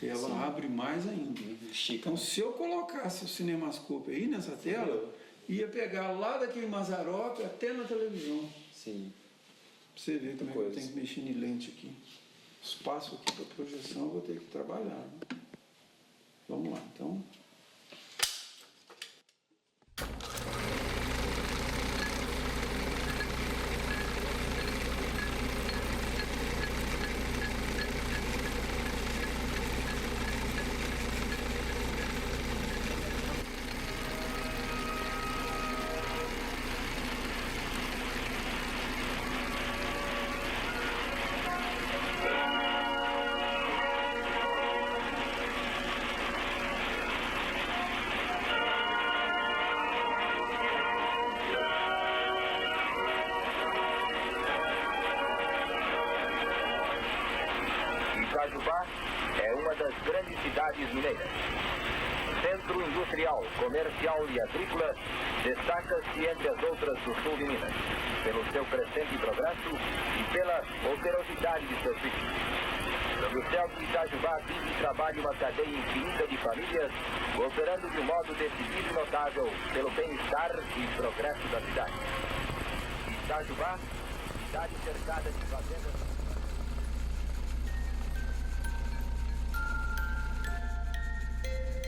tela Sim. abre mais ainda. Então, se eu colocasse o CinemaScope aí nessa tela, ia pegar lá daquele Mazzaropi até na televisão. Sim. Pra você ver como é que eu tenho que mexer em lente aqui. Espaço aqui para projeção eu vou ter que trabalhar. Né? Vamos lá, então. Itajubá é uma das grandes cidades mineiras. Centro industrial, comercial e agrícola, destaca-se entre as outras do sul de Minas, pelo seu crescente progresso e pela operosidade de seus sítios. Sob o céu de Itajubá vive e trabalha uma cadeia infinita de famílias, cooperando de um modo decidido e notável pelo bem-estar e progresso da cidade. Itajubá, cidade cercada de fazendas.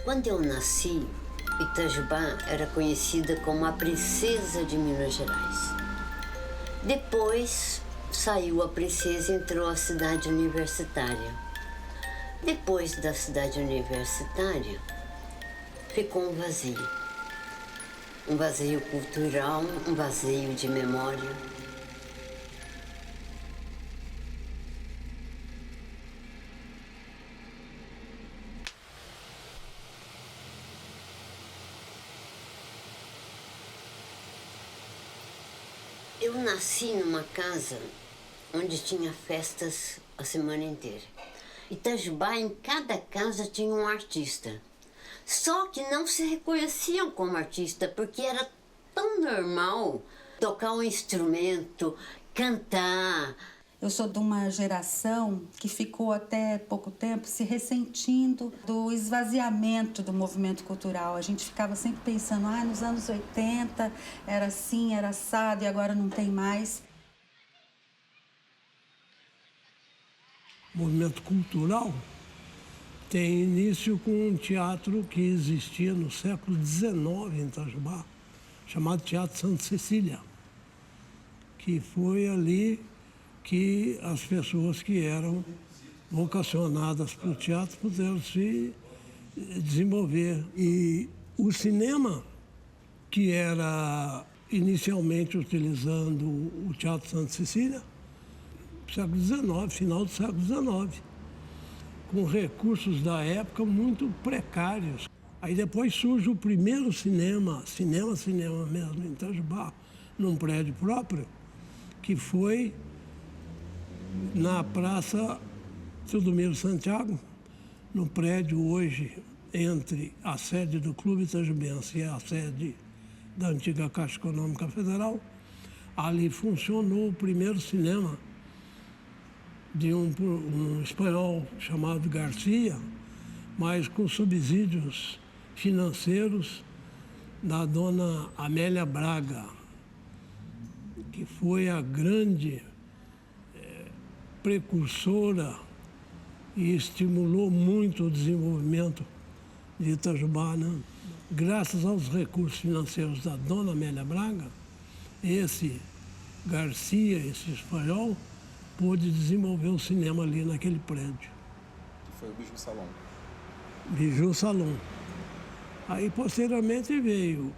Quando eu nasci, Itajubá era conhecida como a princesa de Minas Gerais. Depois saiu a princesa e entrou a cidade universitária. Depois da cidade universitária, ficou um vazio. Um vazio cultural, um vazio de memória. Eu nasci numa casa onde tinha festas a semana inteira. Itajubá, em cada casa tinha um artista. Só que não se reconheciam como artista, porque era tão normal tocar um instrumento, cantar. Eu sou de uma geração que ficou até pouco tempo se ressentindo do esvaziamento do movimento cultural. A gente ficava sempre pensando, nos anos 80 era assim, era assado e agora não tem mais. O movimento cultural tem início com um teatro que existia no século XIX em Itajubá, chamado Teatro Santa Cecília, que foi ali que as pessoas que eram vocacionadas para o teatro puderam se desenvolver. E o cinema, que era inicialmente utilizando o Teatro Santa Cecília, século XIX, final do século XIX, com recursos da época muito precários. Aí depois surge o primeiro cinema mesmo, em Itajubá, num prédio próprio, que foi na Praça Teodomiro Santiago, no prédio hoje entre a sede do Clube Itajubense e a sede da antiga Caixa Econômica Federal. Ali funcionou o primeiro cinema de um espanhol chamado Garcia, mas com subsídios financeiros da dona Amélia Braga, que foi a grande precursora e estimulou muito o desenvolvimento de Itajubá, né? Graças aos recursos financeiros da dona Amélia Braga, esse Garcia, esse espanhol, pôde desenvolver o cinema ali naquele prédio. Foi o Biju Salom. Biju Salom. Aí, posteriormente, veio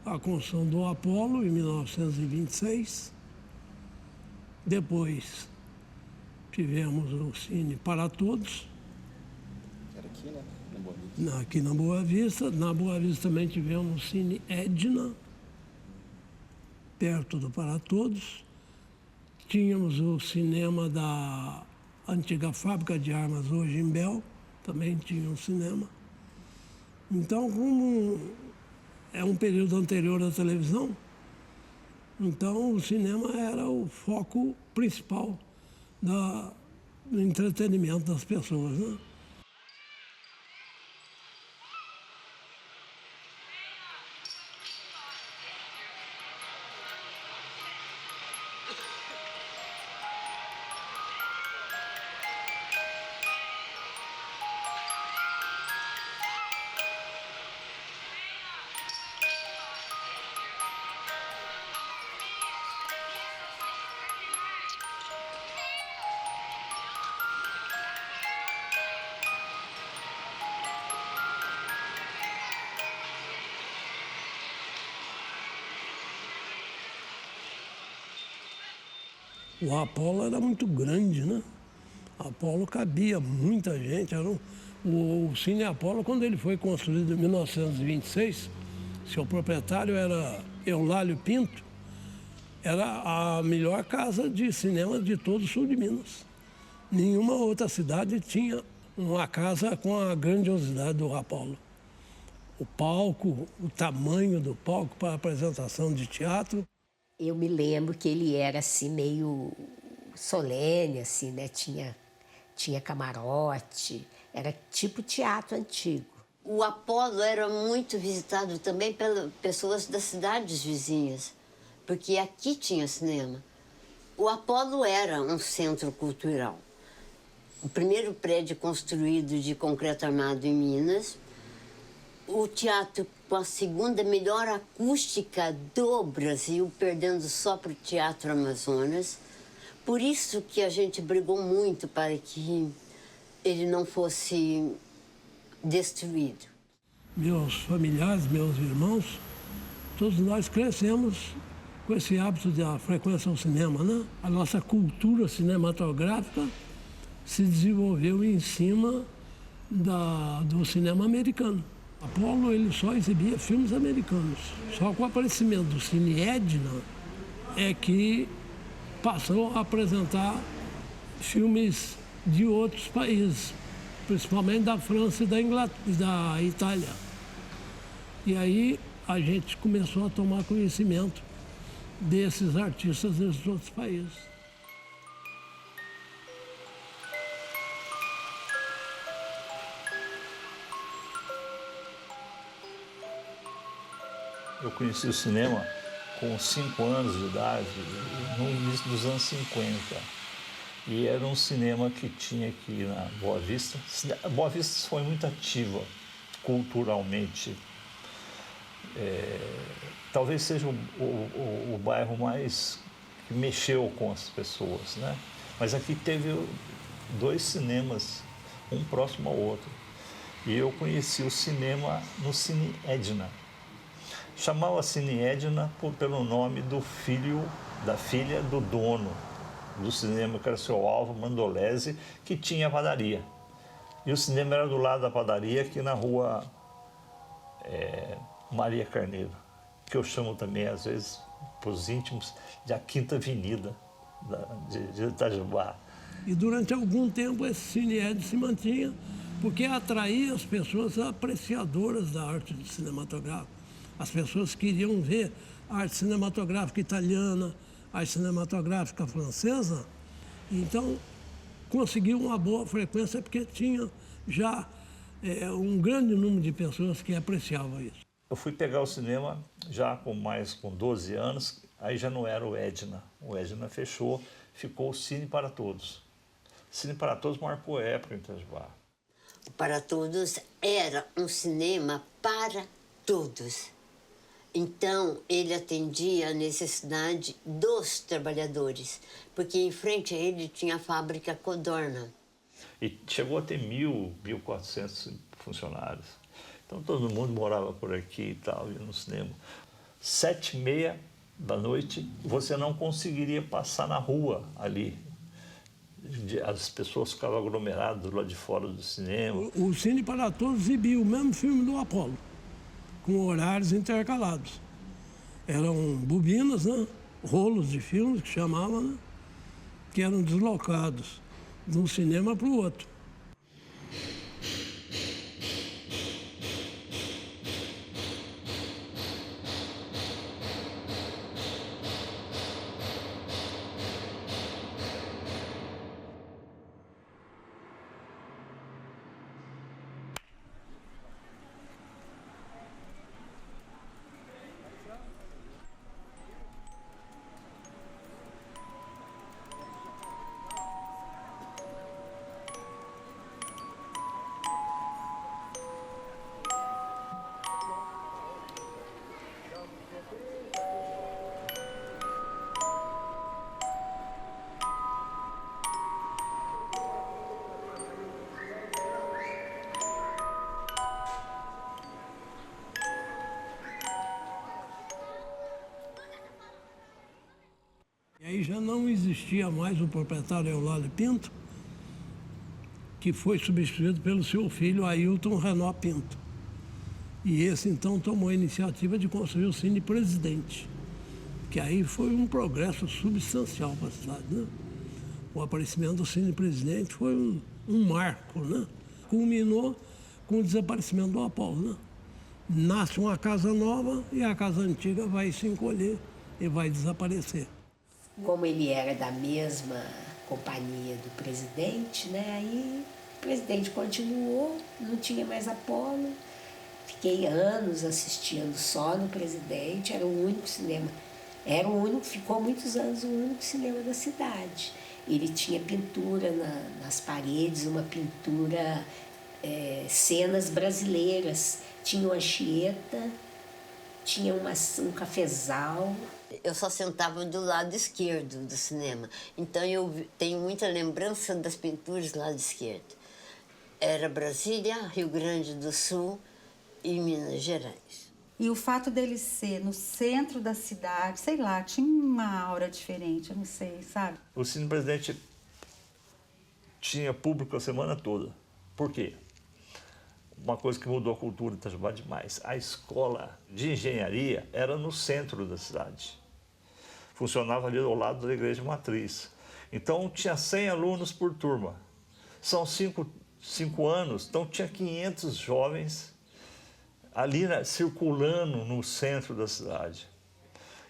a construção do Apolo, em 1926. Depois, tivemos o Cine Para Todos. Era aqui, né? Na Boa Vista. Aqui na Boa Vista. Na Boa Vista também tivemos o Cine Edna, perto do Para Todos. Tínhamos o cinema da antiga fábrica de armas, hoje em Bel, também tinha um cinema. Então, como é um período anterior à televisão, então o cinema era o foco principal do entretenimento das pessoas, né? O Apolo era muito grande, né? O Apolo cabia muita gente. O Cine Apolo, quando ele foi construído em 1926, seu proprietário era Eulálio Pinto, era a melhor casa de cinema de todo o sul de Minas. Nenhuma outra cidade tinha uma casa com a grandiosidade do Apolo. O palco, o tamanho do palco para apresentação de teatro. Eu me lembro que ele era assim meio solene, assim, né? Tinha camarote, era tipo teatro antigo. O Apolo era muito visitado também pelas pessoas das cidades vizinhas, porque aqui tinha cinema. O Apolo era um centro cultural. O primeiro prédio construído de concreto armado em Minas, o teatro com a segunda melhor acústica do Brasil, perdendo só para o Teatro Amazonas. Por isso que a gente brigou muito para que ele não fosse destruído. Meus familiares, meus irmãos, todos nós crescemos com esse hábito da frequência ao cinema, né? A nossa cultura cinematográfica se desenvolveu em cima do cinema americano. Apolo, ele só exibia filmes americanos. Só com o aparecimento do Cine Edna é que passou a apresentar filmes de outros países, principalmente da França e da Itália. E aí a gente começou a tomar conhecimento desses artistas desses outros países. Eu conheci o cinema com 5 anos de idade, no início dos anos 50. E era um cinema que tinha aqui na Boa Vista. A Boa Vista foi muito ativa culturalmente. Talvez seja o bairro mais que mexeu com as pessoas, né? Mas aqui teve 2 cinemas, um próximo ao outro. E eu conheci o cinema no Cine Edna. Chamava Cine Edna pelo nome da filha do dono do cinema, que era o seu Alvo Mandolese, que tinha a padaria. E o cinema era do lado da padaria, aqui na rua Maria Carneiro, que eu chamo também, às vezes, para os íntimos, de a Quinta Avenida de Itajubá. E durante algum tempo esse Cine Edna se mantinha, porque atraía as pessoas apreciadoras da arte cinematográfica. As pessoas queriam ver a arte cinematográfica italiana, a arte cinematográfica francesa. Então, conseguiu uma boa frequência porque tinha já um grande número de pessoas que apreciavam isso. Eu fui pegar o cinema já com 12 anos, aí já não era o Edna. O Edna fechou, ficou o Cine para Todos. O Cine para Todos marcou época em Itajubá. O Para Todos era um cinema para todos. Então, ele atendia a necessidade dos trabalhadores, porque em frente a ele tinha a fábrica Codorna. E chegou a ter 1.400 funcionários. Então, todo mundo morava por aqui e tal, ia no cinema. 7h30 da noite, você não conseguiria passar na rua ali. As pessoas ficavam aglomeradas do lado de fora do cinema. O Cine para Todos exibia o mesmo filme do Apolo, com horários intercalados. Eram bobinas, né? Rolos de filmes, que chamavam, né? Que eram deslocados de um cinema para o outro. já não existia mais o proprietário Eulalio Pinto, que foi substituído pelo seu filho Ailton Renault Pinto. E esse, então, tomou a iniciativa de construir o Cine Presidente, que aí foi um progresso substancial para a cidade, né? O aparecimento do Cine Presidente foi um marco, né? Culminou com o desaparecimento do Apolo, né? Nasce uma casa nova e a casa antiga vai se encolher e vai desaparecer. Como ele era da mesma companhia do presidente, né? Aí o presidente continuou, não tinha mais Apolo. Fiquei anos assistindo só no Presidente, era o único cinema. Ficou muitos anos o único cinema da cidade. Ele tinha pintura nas paredes, uma pintura, cenas brasileiras. Tinha uma Anchieta, tinha um cafezal. Eu só sentava do lado esquerdo do cinema, então eu tenho muita lembrança das pinturas do lado esquerdo. Era Brasília, Rio Grande do Sul e Minas Gerais. E o fato dele ser no centro da cidade, sei lá, tinha uma aura diferente, eu não sei, sabe? O Cine Presidente tinha público a semana toda. Por quê? Uma coisa que mudou a cultura de Itajubá demais. A escola de engenharia era no centro da cidade. Funcionava ali ao lado da igreja matriz. Então, tinha 100 alunos por turma. São 5 anos, então tinha 500 jovens ali circulando no centro da cidade.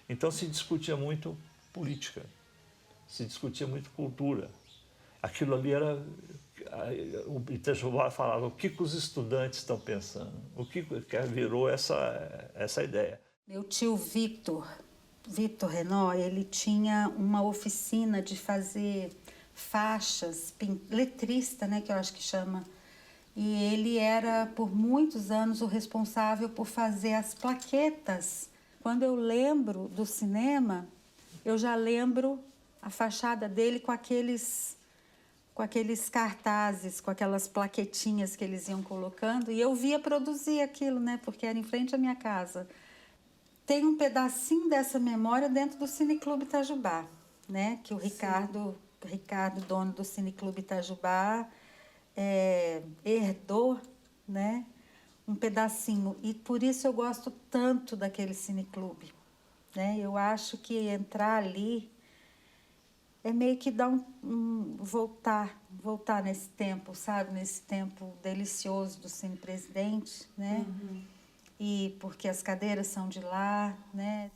Então, se discutia muito política, se discutia muito cultura. Aquilo ali era... O Itajubá falava o que os estudantes estão pensando, o que virou essa ideia. Meu tio Victor Renault, ele tinha uma oficina de fazer faixas, letrista, né, que eu acho que chama. E ele era, por muitos anos, o responsável por fazer as plaquetas. Quando eu lembro do cinema, eu já lembro a fachada dele com aqueles cartazes, com aquelas plaquetinhas que eles iam colocando, e eu via produzir aquilo, né, porque era em frente à minha casa. Tem um pedacinho dessa memória dentro do Cineclube Itajubá, né, que o Ricardo, dono do Cineclube Itajubá, herdou, né, um pedacinho, e por isso eu gosto tanto daquele cineclube, né? Eu acho que entrar ali é meio que dar voltar nesse tempo, sabe? Nesse tempo delicioso do Cine Presidente, né? Uhum. E porque as cadeiras são de lá, né?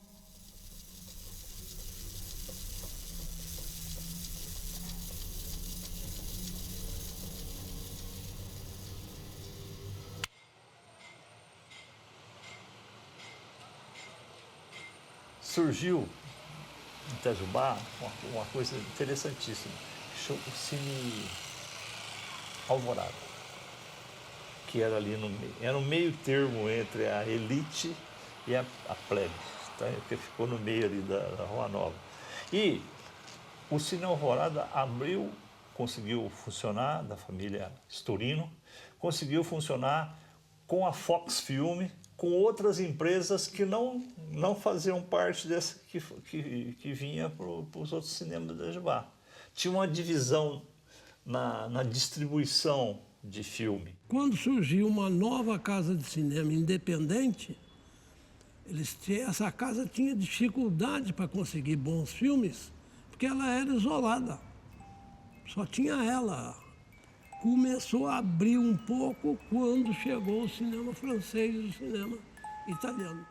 Surgiu em Itajubá uma coisa interessantíssima, que chama o Cine Alvorada, que era ali no meio. Era um meio termo entre a elite e a plebe, tá? Que ficou no meio ali da Rua Nova. E o Cine Alvorada conseguiu funcionar, da família Storino, conseguiu funcionar com a Fox Film, com outras empresas que não faziam parte dessa que vinha para os outros cinemas da Itajubá. Tinha uma divisão na distribuição de filme. Quando surgiu uma nova casa de cinema independente, essa casa tinha dificuldade para conseguir bons filmes, porque ela era isolada. Só tinha ela. Começou a abrir um pouco quando chegou o cinema francês e o cinema italiano.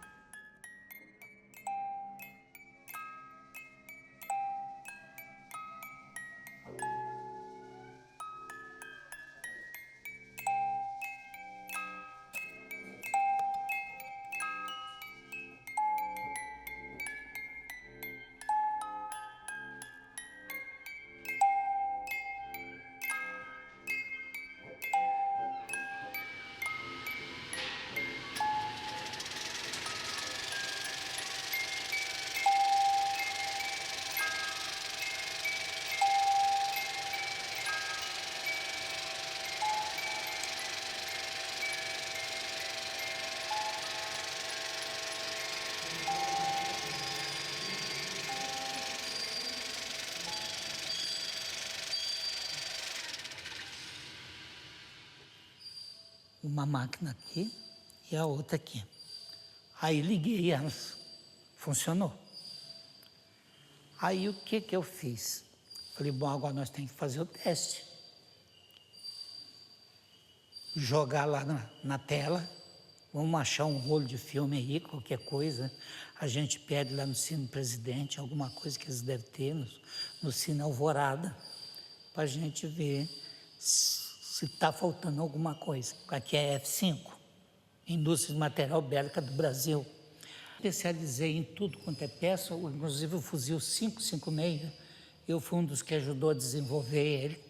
uma máquina aqui e a outra aqui. Aí liguei elas, funcionou. Aí o que eu fiz? Falei, bom, agora nós temos que fazer o teste. Jogar lá na tela, vamos achar um rolo de filme aí, qualquer coisa. A gente pede lá no Cine Presidente, alguma coisa que eles devem ter no Cine Alvorada, para a gente ver se está faltando alguma coisa. Aqui é F5, Indústria de Material Bélica do Brasil. Especializei em tudo quanto é peça, inclusive o fuzil 5.56, eu fui um dos que ajudou a desenvolver ele.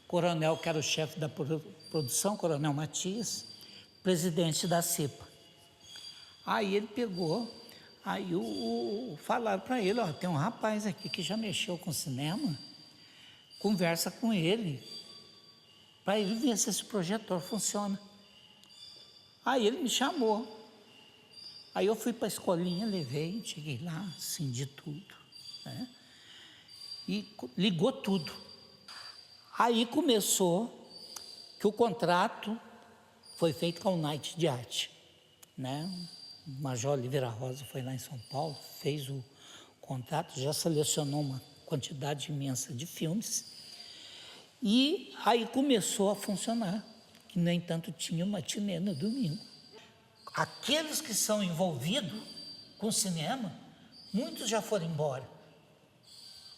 Coronel, que era o chefe da produção, Coronel Matias, presidente da CIPA. Aí ele pegou, aí falaram para ele, ó, tem um rapaz aqui que já mexeu com cinema, conversa com ele, para ele ver se esse projetor funciona. Aí ele me chamou. Aí eu fui para a escolinha, levei, cheguei lá, acendi tudo, né? E ligou tudo. Aí começou que o contrato foi feito com o Night de Arte, né? O Major Oliveira Rosa foi lá em São Paulo, fez o contrato, já selecionou uma quantidade imensa de filmes. E aí começou a funcionar, que nem tanto tinha matinê no domingo. Aqueles que são envolvidos com cinema, muitos já foram embora.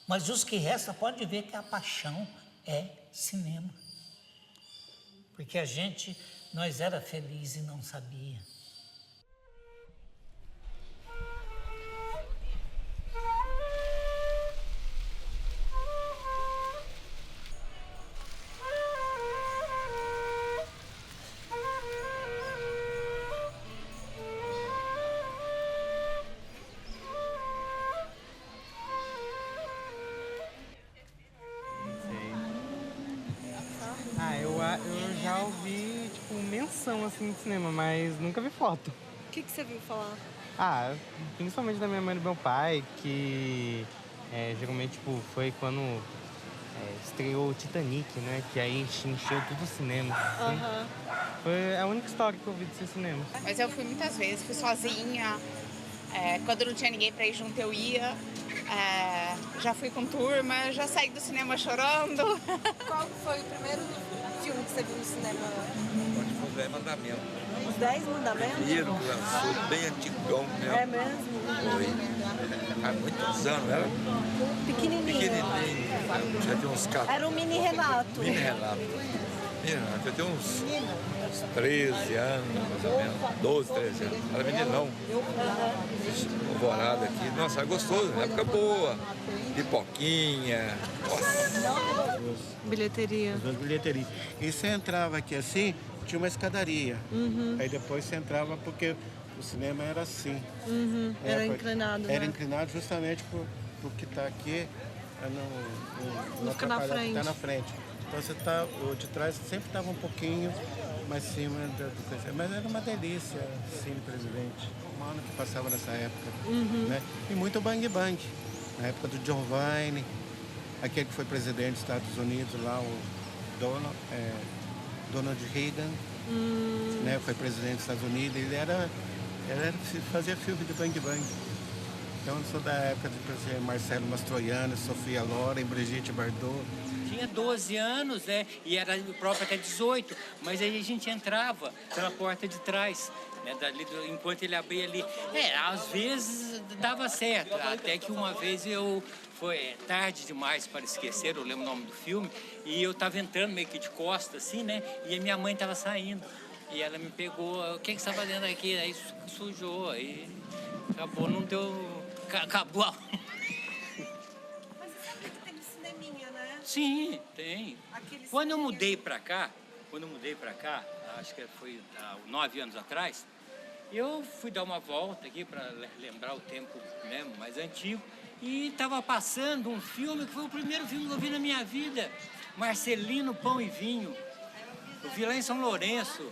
Mas os que restam, pode ver que a paixão é cinema. Porque nós era feliz e não sabia. Eu já ouvi, tipo, menção, assim, de cinema, mas nunca vi foto. O que você viu falar? Principalmente da minha mãe e do meu pai, que geralmente, tipo, foi quando estreou o Titanic, né? Que aí encheu todo o cinema. Assim. Foi a única história que eu ouvi desse cinema. Mas eu fui muitas vezes, fui sozinha. Quando não tinha ninguém pra ir junto, eu ia. Já fui com turma, já saí do cinema chorando. Qual foi o primeiro filme que você viu no cinema? Acho que foi os 10 Mandamentos. Os 10 Mandamentos? Primeiro que lançou, bem antigão mesmo. É mesmo? Foi. Há muitos anos, era pequenininho. Já tinha uns 14. Era um mini Renato. Mini Renato. Já tinha uns 13 anos, mais ou menos. 12, 13 anos. Era meninão. Alvorada aqui. Nossa, era gostoso, época boa. Pipoquinha. Nossa. Bilheteria. As bilheterias. E você entrava aqui assim, tinha uma escadaria. Aí depois você entrava porque o cinema era assim. Era inclinado, Era né? inclinado justamente porque está aqui, não fica na frente. Está na frente. Então o de trás sempre estava um pouquinho mais cima do coisa. Mas era uma delícia, Cine Presidente. Um ano que passava nessa época. Né? E muito Bang Bang. Na época do John Wayne, aquele que foi presidente dos Estados Unidos lá, o Donald Reagan, né? Foi presidente dos Estados Unidos. Ele fazia filme de Bang Bang. Então eu sou da época de Marcelo Mastroianni, Sofia Loren, Brigitte Bardot. Tinha 12 anos, né? E era próprio até 18, mas aí a gente entrava pela porta de trás, né? Enquanto ele abria ali. Às vezes dava certo, até que uma vez foi tarde demais para esquecer, eu lembro o nome do filme, e eu estava entrando meio que de costas, assim, né? E a minha mãe estava saindo. E ela me pegou, o que você está fazendo aqui? Aí sujou, aí acabou, não deu... Acabou. Mas você sabe que tem cineminha, né? Sim, tem. Quando eu mudei para cá, acho que foi há 9 anos atrás, eu fui dar uma volta aqui para lembrar o tempo, né, mais antigo, e estava passando um filme que foi o primeiro filme que eu vi na minha vida, Marcelino Pão e Vinho. Eu vi lá em São Lourenço.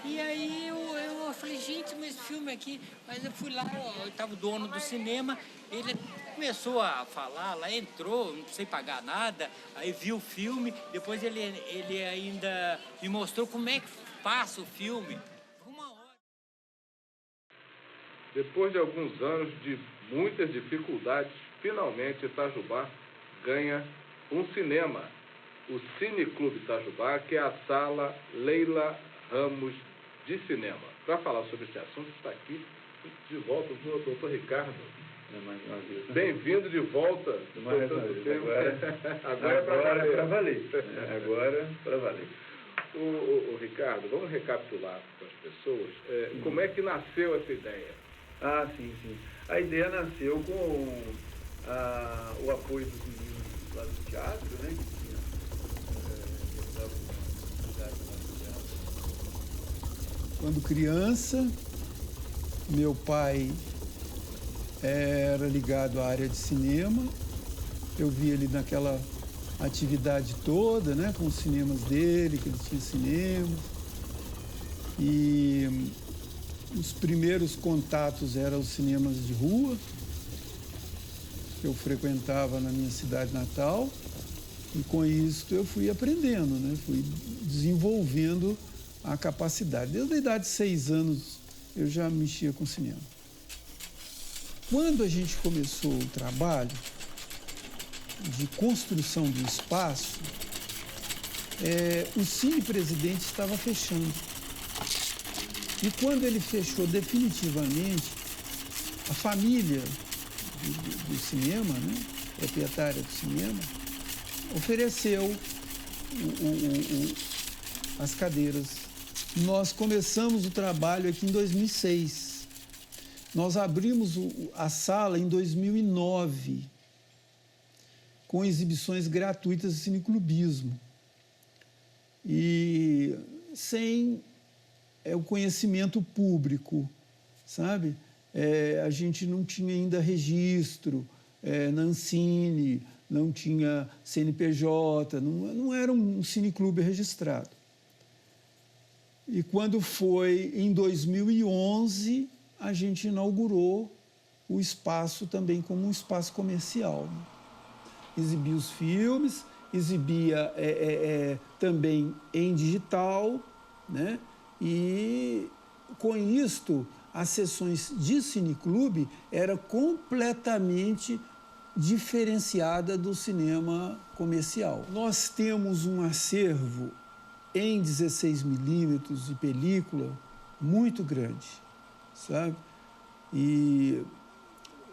E aí eu falei, gente, mas esse filme aqui... Mas eu fui lá, eu tava o dono do cinema, ele começou a falar, lá entrou, não precisei pagar nada, aí viu o filme, depois ele ainda me mostrou como é que passa o filme. Depois de alguns anos de muitas dificuldades, finalmente Itajubá ganha um cinema, o Cine Clube Itajubá, que é a Sala Leila Ramos de Cinema. Para falar sobre esse assunto, está aqui de volta o doutor Ricardo. Bem-vindo de volta. Agora é para valer. Agora é para valer. O Ricardo, vamos recapitular para as pessoas como é que nasceu essa ideia. Ah, sim. A ideia nasceu com o apoio dos meninos lá do teatro, né? Quando criança, meu pai era ligado à área de cinema. Eu vi ele naquela atividade toda, né? Com os cinemas dele, que ele tinha cinemas. E os primeiros contatos eram os cinemas de rua, que eu frequentava na minha cidade natal, e com isso eu fui aprendendo, né? Fui desenvolvendo a capacidade. Desde a idade de 6 anos eu já mexia com cinema. Quando a gente começou o trabalho de construção do espaço, o Cine Presidente estava fechando. E quando ele fechou definitivamente, a família do cinema, né, proprietária do cinema, ofereceu as cadeiras. Nós começamos o trabalho aqui em 2006. Nós abrimos a sala em 2009, com exibições gratuitas de cineclubismo. E sem o conhecimento público, sabe? A gente não tinha ainda registro na Ancine, não tinha CNPJ, não era um cineclube registrado. E quando foi em 2011, a gente inaugurou o espaço também como um espaço comercial, né? Exibia os filmes, exibia também em digital, né? E com isto, as sessões de cineclube era completamente diferenciada do cinema comercial. Nós temos um acervo em 16mm de película muito grande, sabe? E,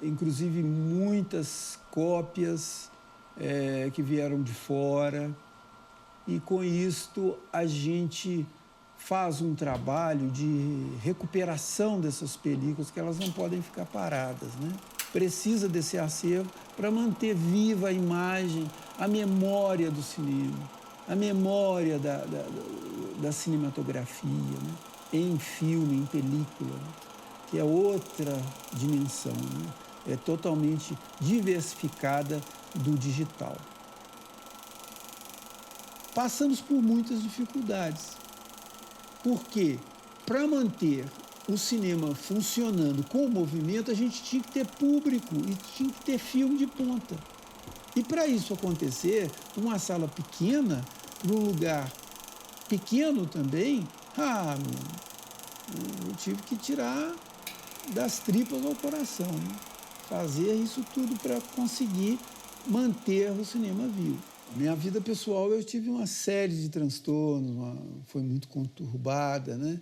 inclusive, muitas cópias que vieram de fora. E, com isto, a gente faz um trabalho de recuperação dessas películas, que elas não podem ficar paradas, né? Precisa desse acervo para manter viva a imagem, a memória do cinema, a memória da cinematografia, né? Em filme, em película, né? Que é outra dimensão, né? É totalmente diversificada do digital. Passamos por muitas dificuldades. Porque, para manter o cinema funcionando com o movimento, a gente tinha que ter público e tinha que ter filme de ponta. E, para isso acontecer, uma sala pequena, num lugar pequeno também, eu tive que tirar das tripas ao coração, né? Fazer isso tudo para conseguir manter o cinema vivo. Minha vida pessoal, eu tive uma série de transtornos, foi muito conturbada, né?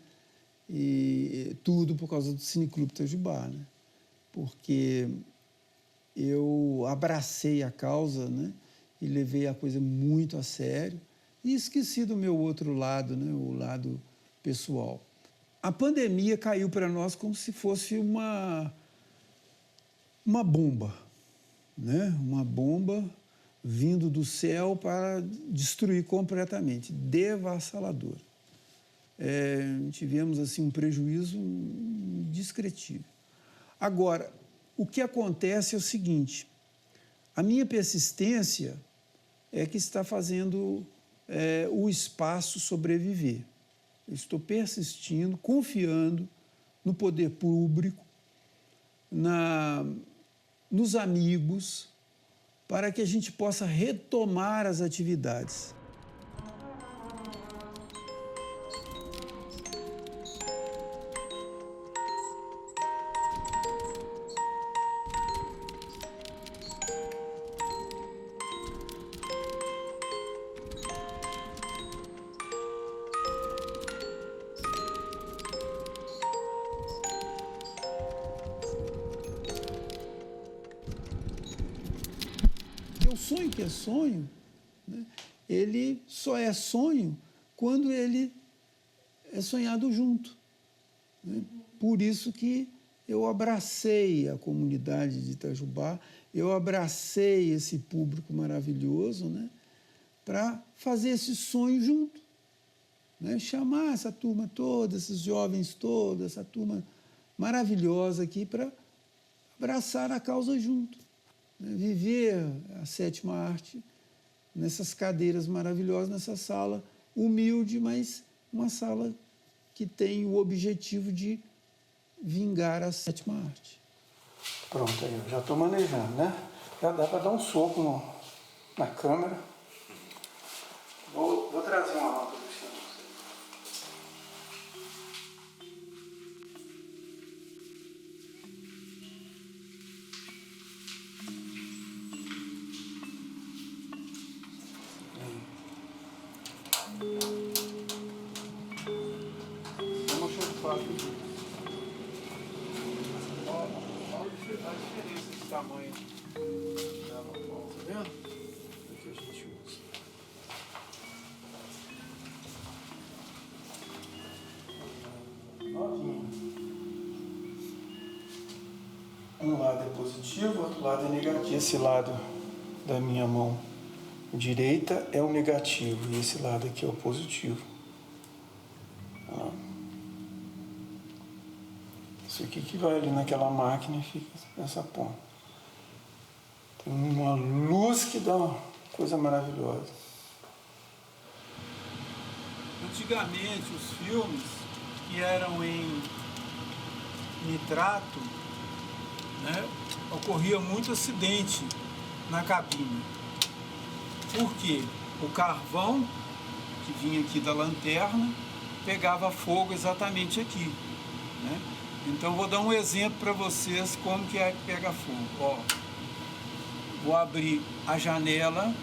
E tudo por causa do Cineclube Itajubá, né? Porque eu abracei a causa, né? E levei a coisa muito a sério e esqueci do meu outro lado, né? O lado pessoal. A pandemia caiu para nós como se fosse uma bomba, né? Uma bomba vindo do céu para destruir completamente, devassalador. Tivemos assim um prejuízo indescritível. Agora, o que acontece é o seguinte: a minha persistência é que está fazendo o espaço sobreviver. Eu estou persistindo, confiando no poder público, nos amigos, para que a gente possa retomar as atividades. O sonho que é sonho, né, ele só é sonho quando ele é sonhado junto. Né? Por isso que eu abracei a comunidade de Itajubá, eu abracei esse público maravilhoso, né, para fazer esse sonho junto. Né? Chamar essa turma toda, esses jovens todos, essa turma maravilhosa aqui para abraçar a causa junto. Viver a sétima arte nessas cadeiras maravilhosas, nessa sala humilde, mas uma sala que tem o objetivo de vingar a sétima arte. Pronto, aí eu já estou manejando, né? Já dá para dar um soco na câmera. Vou trazer uma lâmpada do chão. Olha a diferença de tamanho dela, tá vendo? O que a gente usa. Novinho. Um lado é positivo, o outro lado é negativo. Esse lado da minha mão direita é o negativo e esse lado aqui é o positivo. Isso aqui que vai ali naquela máquina e fica nessa ponta. Tem uma luz que dá uma coisa maravilhosa. Antigamente, os filmes que eram em nitrato, né, ocorria muito acidente na cabine. Por quê? O carvão que vinha aqui da lanterna pegava fogo exatamente aqui, né? Então, vou dar um exemplo para vocês como que é que pega fogo. Ó, vou abrir a janela